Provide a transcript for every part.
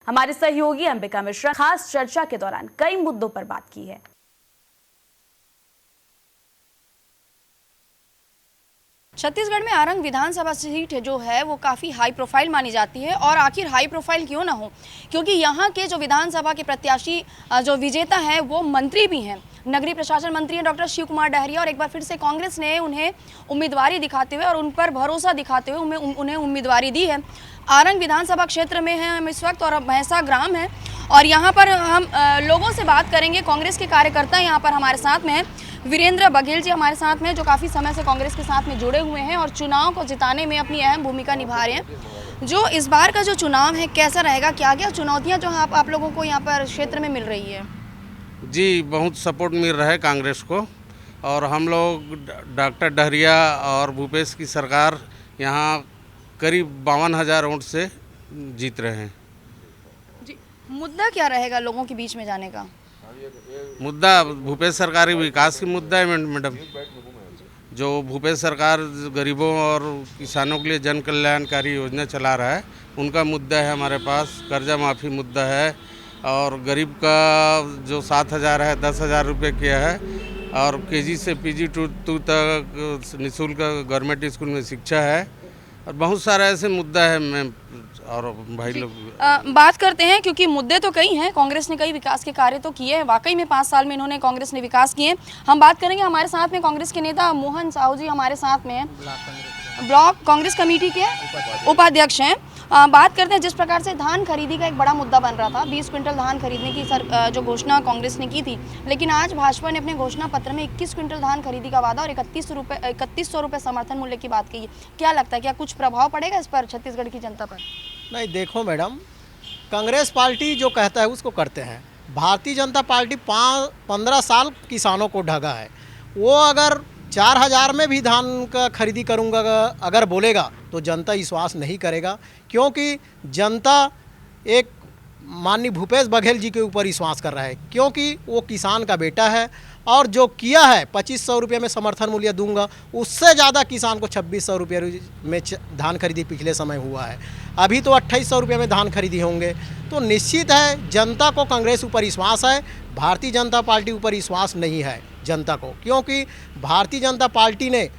हमारे सहयोगी अंबिका मिश्रा खास चर्चा के दौरान कई मुद्दों पर बात की है। छत्तीसगढ़ में आरंग विधानसभा सीट जो है वो काफ़ी हाई प्रोफाइल मानी जाती है। और आखिर हाई प्रोफाइल क्यों ना हो, क्योंकि यहाँ के जो विधानसभा के प्रत्याशी जो विजेता हैं वो मंत्री भी हैं, नगरीय प्रशासन मंत्री हैं डॉक्टर शिव कुमार डहरिया। और एक बार फिर से कांग्रेस ने उन्हें उम्मीदवारी दिखाते हुए और उन पर भरोसा दिखाते हुए उन्हें उम्मीदवारी दी है। आरंग विधानसभा क्षेत्र में हैं हम इस वक्त और भैंसा ग्राम है और यहाँ पर हम लोगों से बात करेंगे। कांग्रेस के कार्यकर्ता यहाँ पर हमारे साथ में हैं। वीरेंद्र बघेल जी हमारे साथ में, जो काफ़ी समय से कांग्रेस के साथ में जुड़े हुए हैं और चुनाव को जिताने में अपनी अहम भूमिका निभा रहे हैं। जो इस बार का जो चुनाव है कैसा रहेगा, क्या क्या चुनौतियां जो आप लोगों को यहाँ पर क्षेत्र में मिल रही है? जी, बहुत सपोर्ट मिल रहा है कांग्रेस को और हम लोग डॉक्टर डहरिया और भूपेश की सरकार यहाँ करीब 52,000 वोट से जीत रहे हैं। जी, मुद्दा क्या रहेगा लोगों के बीच में जाने का? मुद्दा भूपेश सरकार की विकास की मुद्दा है मैडम। जो भूपेश सरकार गरीबों और किसानों के लिए जन कल्याणकारी योजना चला रहा है उनका मुद्दा है हमारे पास। कर्जा माफ़ी मुद्दा है और गरीब का जो 7,000 है 10,000 रुपये किया है और केजी से PG2 तक निःशुल्क गवर्नमेंट स्कूल में शिक्षा है और बहुत सारा ऐसे मुद्दा है। मैं और भाई लोग बात करते हैं, क्योंकि मुद्दे तो कई हैं। कांग्रेस ने कई विकास के कार्य तो किए हैं, वाकई में 5 साल में इन्होंने कांग्रेस ने विकास किए। हम बात करेंगे, हमारे साथ में कांग्रेस के नेता मोहन साहू जी हमारे साथ में हैं, ब्लॉक कांग्रेस कमेटी के उपाध्यक्ष हैं। बात करते हैं, जिस प्रकार से धान खरीदी का एक बड़ा मुद्दा बन रहा था, 20 क्विंटल धान खरीदने की जो घोषणा कांग्रेस ने की थी, लेकिन आज भाजपा ने अपने घोषणा पत्र में 21 क्विंटल धान खरीदी का वादा और 3100 रुपये समर्थन मूल्य की बात की है। क्या लगता है, क्या कुछ प्रभाव पड़ेगा इस पर छत्तीसगढ़ की जनता पर? नहीं, देखो मैडम, कांग्रेस पार्टी जो कहता है उसको करते हैं। भारतीय जनता पार्टी 15 साल किसानों को ढगा है। वो अगर 4,000 में भी धान का खरीदी करूंगा अगर बोलेगा तो जनता विश्वास नहीं करेगा, क्योंकि जनता एक माननीय भूपेश बघेल जी के ऊपर विश्वास कर रहा है, क्योंकि वो किसान का बेटा है और जो किया है 2500 रुपये में समर्थन मूल्य दूंगा, उससे ज़्यादा किसान को 2600 रुपये में धान खरीदी पिछले समय हुआ है। अभी तो 2800 रुपये में धान खरीदी होंगे। तो निश्चित है जनता को कांग्रेस ऊपर विश्वास है, भारतीय जनता पार्टी ऊपर विश्वास नहीं है जनता को, क्योंकि भारतीय जनता पार्टी ने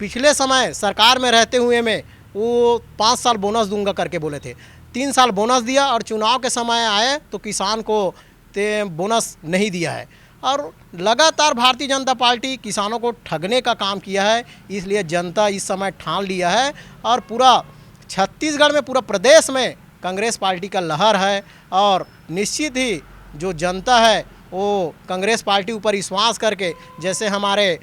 पिछले समय सरकार में रहते हुए में वो 5 साल बोनस दूंगा करके बोले थे, 3 साल बोनस दिया और चुनाव के समय आए तो किसान को बोनस नहीं दिया है और लगातार भारतीय जनता पार्टी किसानों को ठगने का काम किया है। इसलिए जनता इस समय ठान लिया है और पूरा छत्तीसगढ़ में, पूरा प्रदेश में कांग्रेस पार्टी का लहर है और निश्चित ही जो जनता है वो कांग्रेस पार्टी ऊपर विश्वास करके, जैसे हमारे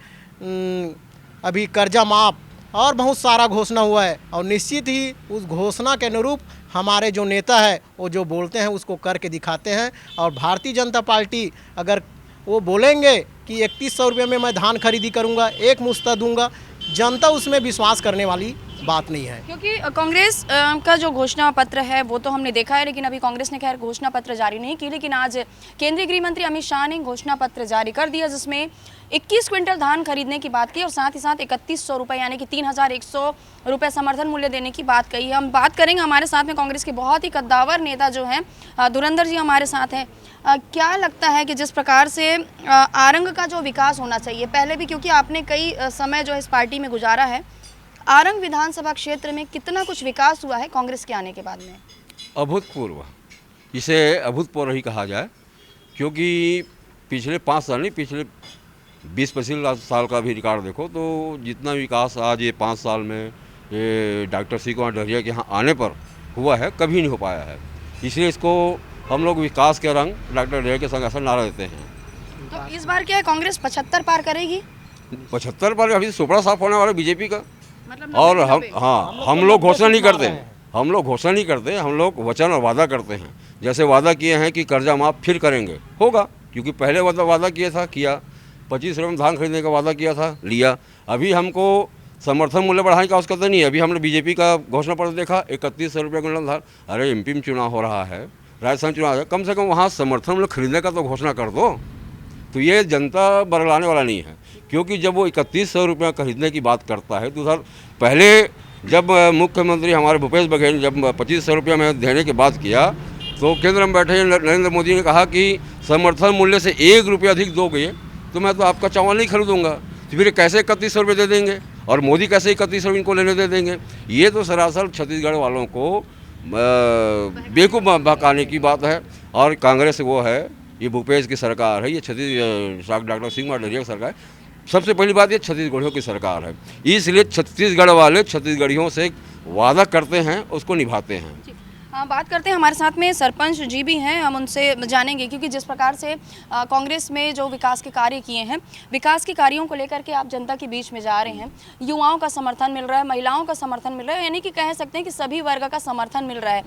अभी कर्जा माफ और बहुत सारा घोषणा हुआ है और निश्चित ही उस घोषणा के अनुरूप हमारे जो नेता है वो जो बोलते हैं उसको करके दिखाते हैं। और भारतीय जनता पार्टी अगर वो बोलेंगे कि 3100 रुपये में मैं धान खरीदी करूंगा, एक मुश्त दूंगा, जनता उसमें विश्वास करने वाली बात नहीं है। क्योंकि कांग्रेस का जो घोषणा पत्र है वो तो हमने देखा है, लेकिन अभी कांग्रेस ने खैर घोषणा पत्र जारी नहीं की, लेकिन आज केंद्रीय गृह मंत्री अमित शाह ने घोषणा पत्र जारी कर दिया, जिसमें 21 क्विंटल धान खरीदने की बात की और साथ ही साथ 3100 रुपये यानी कि 3100 रुपये समर्थन मूल्य देने की बात कही है। हम बात करेंगे, हमारे साथ में कांग्रेस के बहुत ही कद्दावर नेता जो हैं धुरंधर जी हमारे साथ हैं। क्या लगता है कि जिस प्रकार से आरंग का जो विकास होना चाहिए, पहले भी क्योंकि आपने कई समय जो इस पार्टी में गुजारा है, आरंग विधानसभा क्षेत्र में कितना कुछ विकास हुआ है कांग्रेस के आने के बाद में? अभूतपूर्व, इसे अभूतपूर्व ही कहा जाए, क्योंकि पिछले 5 साल नहीं, पिछले 20-25 साल का भी रिकॉर्ड देखो तो जितना विकास आज ये 5 साल में ये डॉक्टर शिव कुमार डहरिया के यहाँ आने पर हुआ है, कभी नहीं हो पाया है। इसलिए इसको हम लोग विकास के रंग डॉक्टर डहरिया के संग ऐसा नारा देते हैं। तो इस बार क्या है, कांग्रेस 75 पार करेगी? 75 पार अभी सुपड़ा साफ होने वाला बीजेपी का, मतलब और हम लोग घोषणा नहीं करते, हम लोग घोषणा नहीं करते, हम लोग वचन और वादा करते हैं। जैसे वादा किए हैं कि कर्जा माफ फिर करेंगे, होगा, क्योंकि पहले वादा किया था, किया 25 रुपये में धान खरीदने का वादा किया था, लिया। अभी हमको समर्थन मूल्य बढ़ाने का आवश्यकता नहीं है। अभी हमने बीजेपी का घोषणा पत्र देखा, 3100 रुपये क्विंटल धान। अरे MP में चुनाव हो रहा है, राजस्थान चुनाव है, कम से कम वहाँ समर्थन मूल्य खरीदने का तो घोषणा कर दो। तो ये जनता बरगलाने वाला नहीं है, क्योंकि जब वो 3100 रुपये खरीदने की बात करता है तो सर पहले जब मुख्यमंत्री हमारे भूपेश बघेल जब 2500 रुपये में देने की बात किया तो केंद्र में बैठे नरेंद्र मोदी ने कहा कि समर्थन मूल्य से 1 रुपया अधिक दोगे तो मैं तो आपका चावल नहीं खरीदूंगा। तो फिर कैसे 3100 रुपये दे देंगे और मोदी कैसे 3100 इनको लेने दे देंगे। ये तो सरासर छत्तीसगढ़ वालों को बेवकूफ़ बहकाने की बात है। और कांग्रेस वो है, ये भूपेश की सरकार है, ये डॉक्टर सिंह डहरिया की सरकार है। सबसे पहली बात ये छत्तीसगढ़ियों की सरकार है, इसलिए छत्तीसगढ़ वाले छत्तीसगढ़ियों से वादा करते हैं उसको निभाते हैं। हाँ, बात करते हैं, हमारे साथ में सरपंच जी भी हैं, हम उनसे जानेंगे क्योंकि जिस प्रकार से कांग्रेस में जो विकास के कार्य किए हैं, विकास के कार्यों को लेकर के आप जनता के बीच में जा रहे हैं, युवाओं का समर्थन मिल रहा है, महिलाओं का समर्थन मिल रहा है, यानी कि कह सकते हैं कि सभी वर्ग का समर्थन मिल रहा है।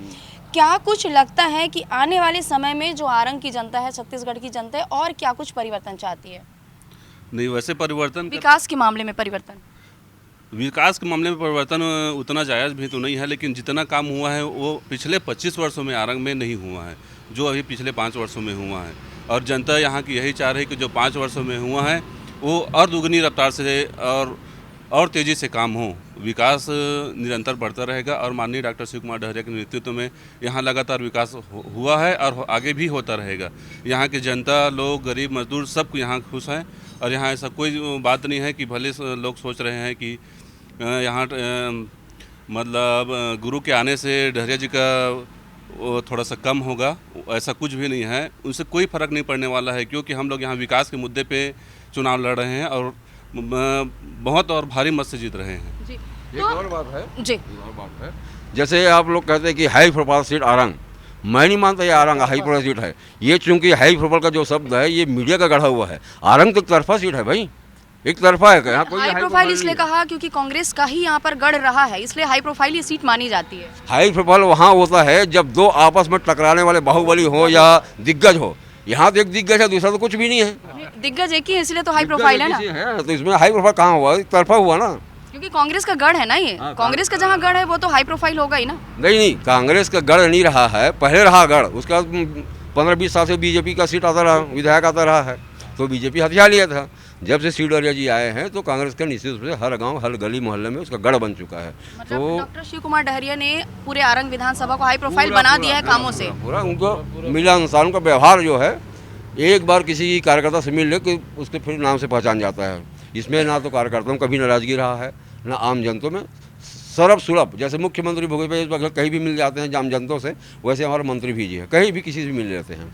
क्या कुछ लगता है कि आने वाले समय में जो आरंग की जनता है, छत्तीसगढ़ की जनता है, और क्या कुछ परिवर्तन चाहती है? नहीं, वैसे परिवर्तन विकास के मामले में परिवर्तन उतना जायज़ भी तो नहीं है, लेकिन जितना काम हुआ है वो पिछले 25 वर्षों में आरंग में नहीं हुआ है, जो अभी पिछले 5 वर्षों में हुआ है। और जनता यहाँ की यही चाह रही है कि जो 5 वर्षों में हुआ है वो और दुगनी रफ्तार से और तेज़ी से काम हो, विकास निरंतर बढ़ता रहेगा। और माननीय डॉक्टर शिव कुमार डहरिया के नेतृत्व में यहाँ लगातार विकास हुआ है और आगे भी होता रहेगा। यहाँ की जनता, लोग, गरीब, मजदूर सब यहाँ खुश हैं। और यहाँ ऐसा कोई बात नहीं है कि भले लोग सोच रहे हैं कि यहाँ मतलब गुरु के आने से डहरिया जी का थोड़ा सा कम होगा, ऐसा कुछ भी नहीं है। उनसे कोई फ़र्क नहीं पड़ने वाला है, क्योंकि हम लोग यहाँ विकास के मुद्दे पे चुनाव लड़ रहे हैं और बहुत और भारी मत से जीत रहे हैं। जी, एक और बात है जी, एक और बात है, जैसे आप लोग कहते हैं कि हाई प्रोफाइल सीट आरंग, मैं नहीं मानता ये आरंग हाई प्रोफाइल सीट है। ये चूंकि हाई प्रोफाइल का जो शब्द है ये मीडिया का गढ़ा हुआ है। आरंग तो एक तरफा सीट है भाई, एक तरफा है। यहाँ कोई हाई प्रोफाइल इसलिए कहा क्योंकि कांग्रेस का ही यहाँ पर गढ़ रहा है, इसलिए हाई प्रोफाइल ये सीट मानी जाती है। हाई प्रोफाइल वहाँ होता है जब दो आपस में टकराने वाले बाहुबली हो या दिग्गज हो। यहाँ तो एक दिग्गज है, दूसरा तो कुछ भी नहीं है। दिग्गज एक ही है, इसलिए तो हाई प्रोफाइल है ना। तो इसमें हाई प्रोफाइल कहाँ हुआ, एक तरफा हुआ ना, क्योंकि कांग्रेस का गढ़ है ना ये। कांग्रेस का जहाँ गढ़ है वो तो हाई प्रोफाइल होगा ही ना। नहीं, कांग्रेस का गढ़ नहीं रहा है, पहले रहा गढ़, उसका 15-20 साल से बीजेपी का सीट आता रहा, विधायक आता रहा है, तो बीजेपी हथिया लिया था। जब से शिव डहरिया जी आए हैं तो कांग्रेस का निश्चित रूप से हर गांव, हर गली मोहल्ले में उसका गढ़ बन चुका है। मतलब तो डॉक्टर शिव कुमार डहरिया ने पूरे आरंग विधानसभा को हाई प्रोफाइल बना दिया है कामों से। पूरा उनको मिलानुसार उनका व्यवहार जो है, एक बार किसी कार्यकर्ता से मिल ले कि उसके फिर नाम से पहचान जाता है। इसमें ना तो कार्यकर्ताओं में कभी नाराजगी रहा है, ना आम जनता में सरब सुलभ। जैसे मुख्यमंत्री भूपेश बघेल कहीं भी मिल जाते हैं आम जनता से, वैसे हमारे मंत्री भी जी है, कहीं भी किसी से मिल लेते हैं।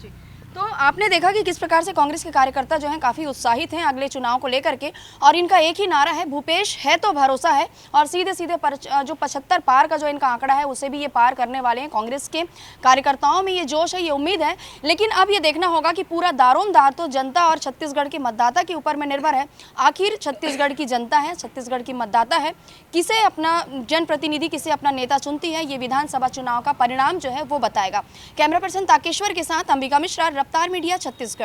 तो आपने देखा कि किस प्रकार से कांग्रेस के कार्यकर्ता जो हैं काफ़ी उत्साहित हैं अगले चुनाव को लेकर के, और इनका एक ही नारा है, भूपेश है तो भरोसा है। और सीधे सीधे जो 75 पार का जो इनका आंकड़ा है उसे भी ये पार करने वाले हैं। कांग्रेस के कार्यकर्ताओं में ये जोश है, ये उम्मीद है। लेकिन अब ये देखना होगा कि पूरा दारोमदार तो जनता और छत्तीसगढ़ के मतदाता के ऊपर में निर्भर है। आखिर छत्तीसगढ़ की जनता है, छत्तीसगढ़ की मतदाता है, किसे अपना जनप्रतिनिधि, किसे अपना नेता चुनती है, ये विधानसभा चुनाव का परिणाम जो है वो बताएगा। कैमरा पर्सन ताकेश्वर के साथ अंबिका मिश्रा, रफ्तार मीडिया, छत्तीसगढ़।